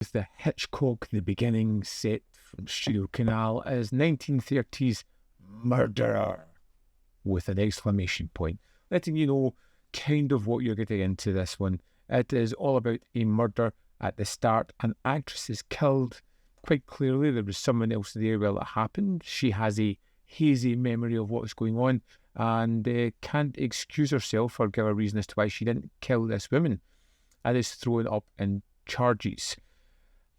With the Hitchcock, the beginning set from Studio Canal as 1930s murderer with an exclamation point, letting you know kind of what you're getting into this one. It is all about a murder at the start. An actress is killed. Quite clearly, there was someone else there while it happened. She has a hazy memory of what's going on and can't excuse herself or give a reason as to why she didn't kill this woman, and is thrown up in charges.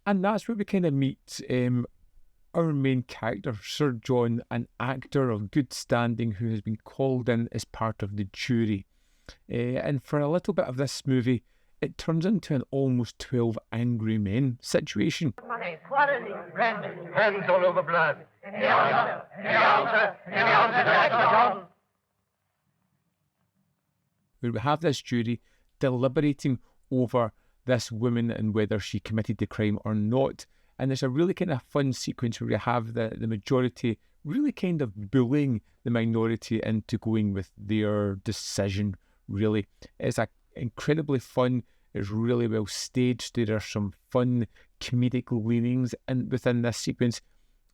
And that's where we kind of meet our main character, Sir John, an actor of good standing who has been called in as part of the jury. And for a little bit of this movie, it turns into an almost 12 Angry Men situation. Hands all over blood. Any answer? Any answer? Any answer? Where we have this jury deliberating over this woman and whether she committed the crime or not. And there's a really kind of fun sequence where you have the majority really kind of bullying the minority into going with their decision, really. It's incredibly fun. It's really well staged. There are some fun comedic leanings within this sequence,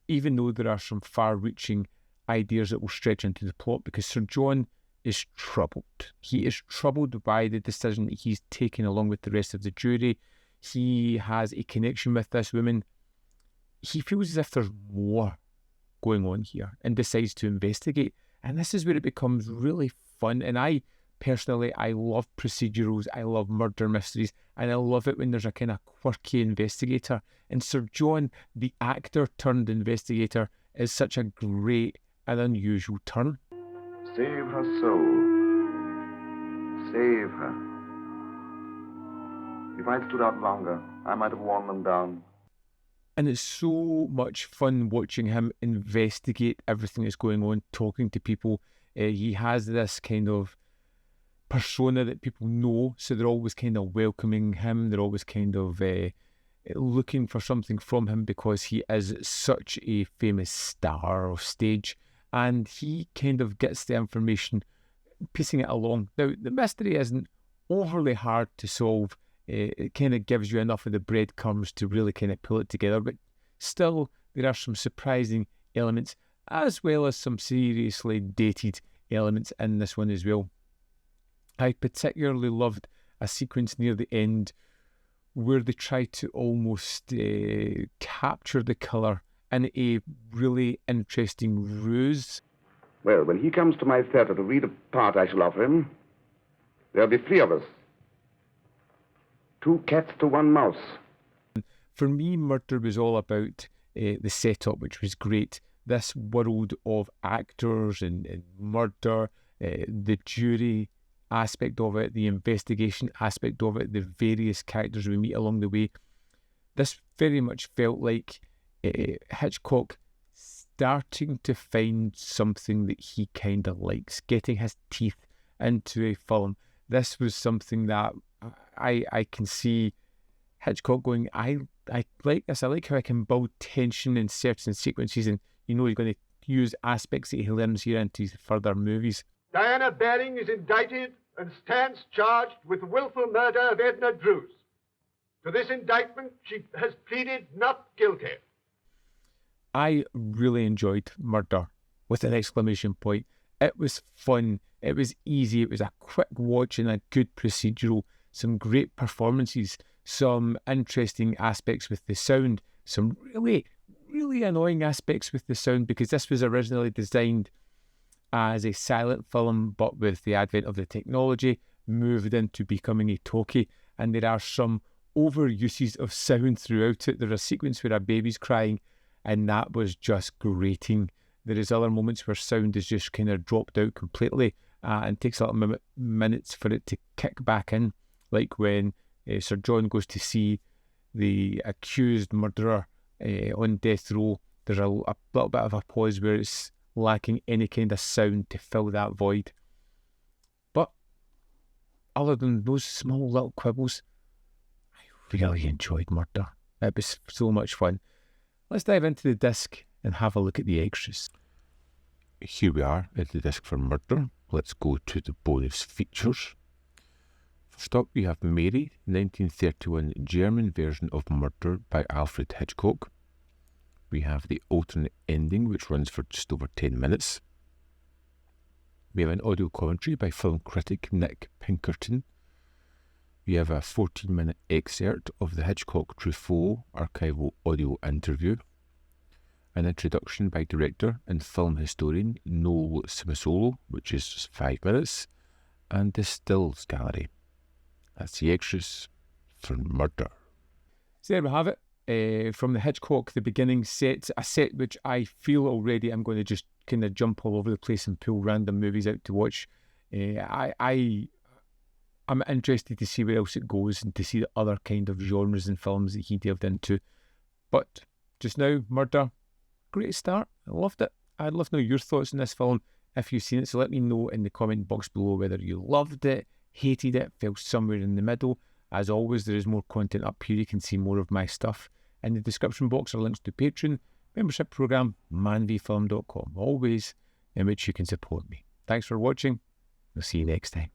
even though there are some far-reaching ideas that will stretch into the plot, because Sir John is troubled. He is troubled by the decision that he's taken along with the rest of the jury. He has a connection with this woman. He feels as if there's more going on here and decides to investigate. And this is where it becomes really fun. And I love procedurals. I love murder mysteries. And I love it when there's a kind of quirky investigator. And Sir John, the actor turned investigator, is such a great and unusual turn. Save her soul. Save her. If I'd stood out longer, I might have worn them down. And it's so much fun watching him investigate everything that's going on, talking to people. He has this kind of persona that people know, so they're always kind of welcoming him. They're always kind of looking for something from him because he is such a famous star of stage. And he kind of gets the information, piecing it along. Now, the mystery isn't overly hard to solve. It kind of gives you enough of the breadcrumbs to really kind of pull it together. But still, there are some surprising elements, as well as some seriously dated elements in this one as well. I particularly loved a sequence near the end where they try to almost capture the colour in a really interesting ruse. Well, when he comes to my theatre to read a part I shall offer him, there'll be 3 of us. 2 cats to 1 mouse. For me, Murder was all about the setup, which was great. This world of actors and murder, the jury aspect of it, the investigation aspect of it, the various characters we meet along the way. This very much felt like Hitchcock starting to find something that he kind of likes, getting his teeth into a film. This was something that I can see Hitchcock going, I like this. I like how I can build tension in certain sequences, and you know he's going to use aspects that he learns here into his further movies. Diana Baring is indicted and stands charged with willful murder of Edna Drews. To this indictment, she has pleaded not guilty. I really enjoyed Murder with an exclamation point. It was fun. It was easy. It was a quick watch and a good procedural. Some great performances. Some interesting aspects with the sound. Some really, really annoying aspects with the sound, because this was originally designed as a silent film, but with the advent of the technology, moved into becoming a talkie. And there are some overuses of sound throughout it. There's a sequence where a baby's crying, and that was just grating. There is other moments where sound is just kind of dropped out completely and takes a little minutes for it to kick back in, like when Sir John goes to see the accused murderer on death row. There's a little bit of a pause where it's lacking any kind of sound to fill that void. But other than those small little quibbles, I really enjoyed Murder. It was so much fun. Let's dive into the disc and have a look at the extras. Here we are at the disc for Murder. Let's go to the bonus features. First up, we have Mary, 1931 German version of Murder by Alfred Hitchcock. We have the alternate ending, which runs for just over 10 minutes. We have an audio commentary by film critic Nick Pinkerton. We have a 14-minute excerpt of the Hitchcock-Truffaut archival audio interview. An introduction by director and film historian Noel Simasolo, which is just 5 minutes. And the stills gallery. That's the extras for Murder. So there we have it. From the Hitchcock, the beginning set, a set which I feel already I'm going to just kind of jump all over the place and pull random movies out to watch. I'm interested to see where else it goes and to see the other kind of genres and films that he delved into. But just now, Murder, great start. I loved it. I'd love to know your thoughts on this film if you've seen it. So let me know in the comment box below whether you loved it, hated it, fell somewhere in the middle. As always, there is more content up here. You can see more of my stuff. In the description box are links to Patreon, membership program, manvfilm.com, always in which you can support me. Thanks for watching. I'll see you next time.